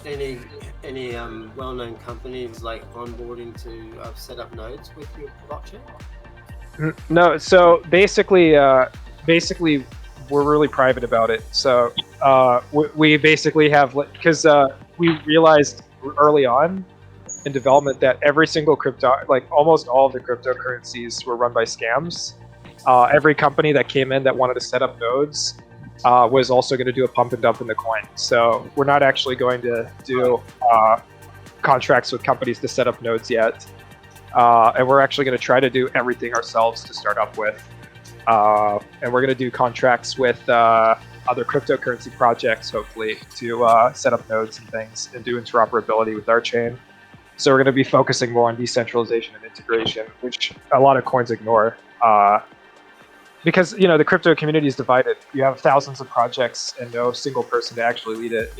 any well-known companies like onboarding to set up nodes with your blockchain? No, so basically, we're really private about it. So we basically have, because we realized early on in development that every single crypto, like almost all of the cryptocurrencies, were run by scams. Every company that came in that wanted to set up nodes was also going to do a pump and dump in the coin. So we're not actually going to do contracts with companies to set up nodes yet. And we're actually going to try to do everything ourselves to start up with. And we're going to do contracts with other cryptocurrency projects, hopefully, to set up nodes and things and do interoperability with our chain. So we're going to be focusing more on decentralization and integration, which a lot of coins ignore. Because the crypto community is divided. You have thousands of projects and no single person to actually lead it.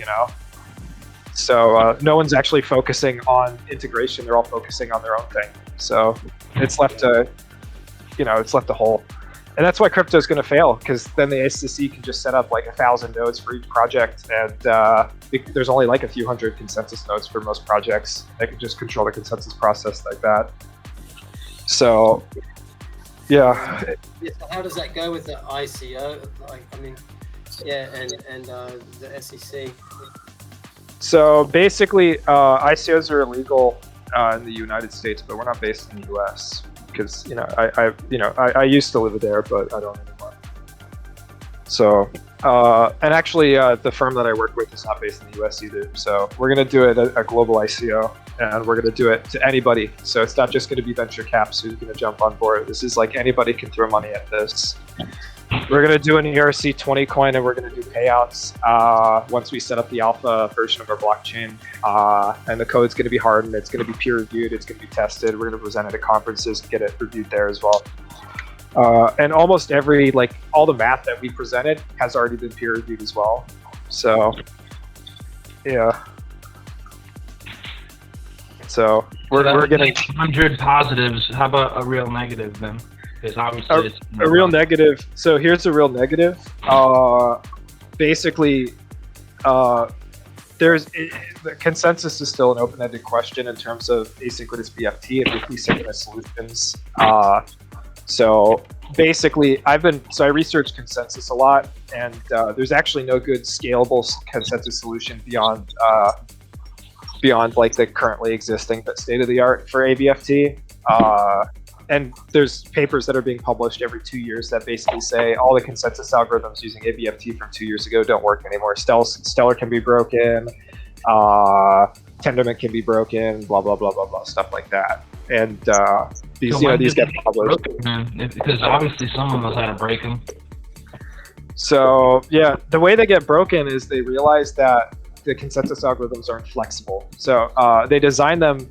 So no one's actually focusing on integration. They're all focusing on their own thing. So it's left a hole. And that's why crypto is going to fail, because then the SEC can just set up like 1,000 nodes for each project, and there's only like a few hundred consensus nodes for most projects. They can just control the consensus process like that. So, yeah. So how does that go with the ICO? And the SEC. So basically, ICOs are illegal in the United States, but we're not based in the US. Because I used to live there, but I don't anymore. So and actually, the firm that I work with is not based in the US either. So we're gonna do it a global ICO, and we're gonna do it to anybody. So it's not just gonna be venture caps who's gonna jump on board. This is like anybody can throw money at this. We're going to do an ERC20 coin, and we're going to do payouts once we set up the alpha version of our blockchain. And the code's going to be hardened. It's going to be peer-reviewed. It's going to be tested. We're going to present it at conferences and get it reviewed there as well. And almost all the math that we presented has already been peer-reviewed as well. So, yeah. So we're getting 100 positives. How about a real negative then? Obviously a real negative. So here's a real negative. Basically, the consensus is still an open-ended question in terms of asynchronous BFT and asynchronous solutions. So basically, I researched consensus a lot, and there's actually no good scalable consensus solution beyond like the currently existing but state-of-the-art for ABFT. And there's papers that are being published every 2 years that basically say all the consensus algorithms using ABFT from 2 years ago don't work anymore. Stellar can be broken, Tendermint can be broken, blah blah blah blah blah, stuff like that. And these get published. Because obviously someone knows how to break them. So yeah, the way they get broken is they realize that the consensus algorithms aren't flexible. So they design them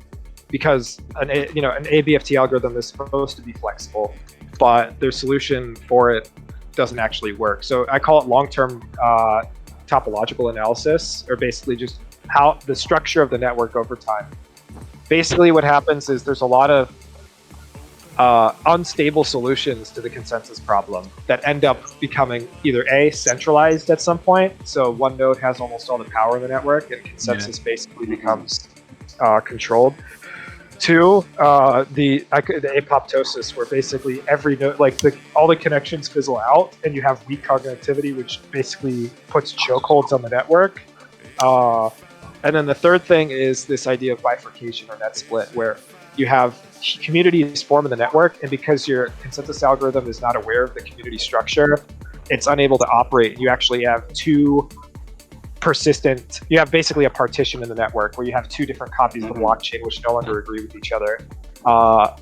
because an ABFT algorithm is supposed to be flexible, but their solution for it doesn't actually work. So I call it long-term topological analysis, or basically just how the structure of the network over time. Basically what happens is there's a lot of unstable solutions to the consensus problem that end up becoming either centralized at some point, so one node has almost all the power in the network and consensus basically becomes controlled. Two, the apoptosis, where basically every node, all the connections fizzle out, and you have weak connectivity, which basically puts chokeholds on the network. And then the third thing is this idea of bifurcation or net split, where you have communities form in the network, and because your consensus algorithm is not aware of the community structure, it's unable to operate. You actually have you have basically a partition in the network where you have two different copies of the blockchain which no longer agree with each other.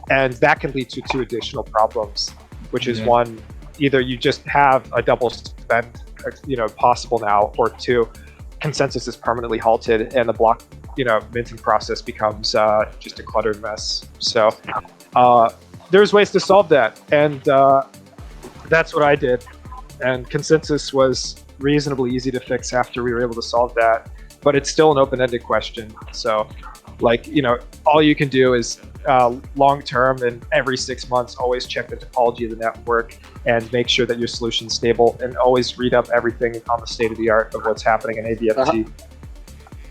And that can lead to two additional problems, which is one, either you just have a double spend, possible now, or two, consensus is permanently halted and the block, minting process becomes just a cluttered mess. So there's ways to solve that, and that's what I did. And consensus was reasonably easy to fix after we were able to solve that, but it's still an open-ended question. So all you can do is long-term and every 6 months always check the topology of the network and make sure that your solution's stable, and always read up everything on the state of the art of what's happening in ABFT.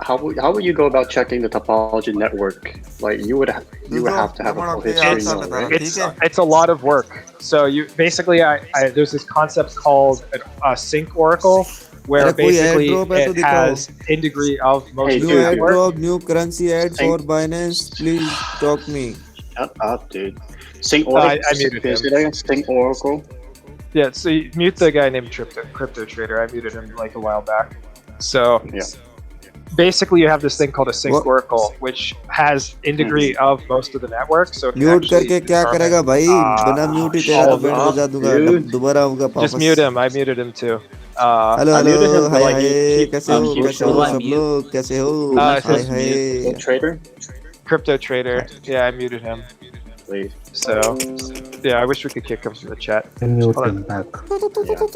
how would you go about checking the topology network? Like you would have to have a full history known, right? It's a lot of work. So you basically, there's this concept called a sync oracle, where अरे कोई basically airdrop है तो it दिखाओ। has in degree of most Hey, of New the dude, network. airdrop, new currency add for Binance. Please talk me. Shut up, dude. Sync Oracle. I muted him. Say that again. Sync Oracle. Yeah, so you mute the guy named Crypto Trader. I muted him like a while back. So Yeah. basically, you have this thing called a sync What? oracle, which has in degree of most of the network. So it can mute actually करके क्या determine, करेगा भाई? बिना mute ही तेरा all तो of band them. बजा दूंगा। Dude. दोबारा आऊंगा वापस। just mute him. I muted him too. Hello I muted him, hello, but, hi like, hi, he- कैसे हो? he कैसे was हो like सब लोग? कैसे हो? it's hi just hi. Trader. Crypto Trader. Yeah, I muted him. Please. So yeah, I wish we could kick him from the chat. Can mute Hold on. him back. Yeah.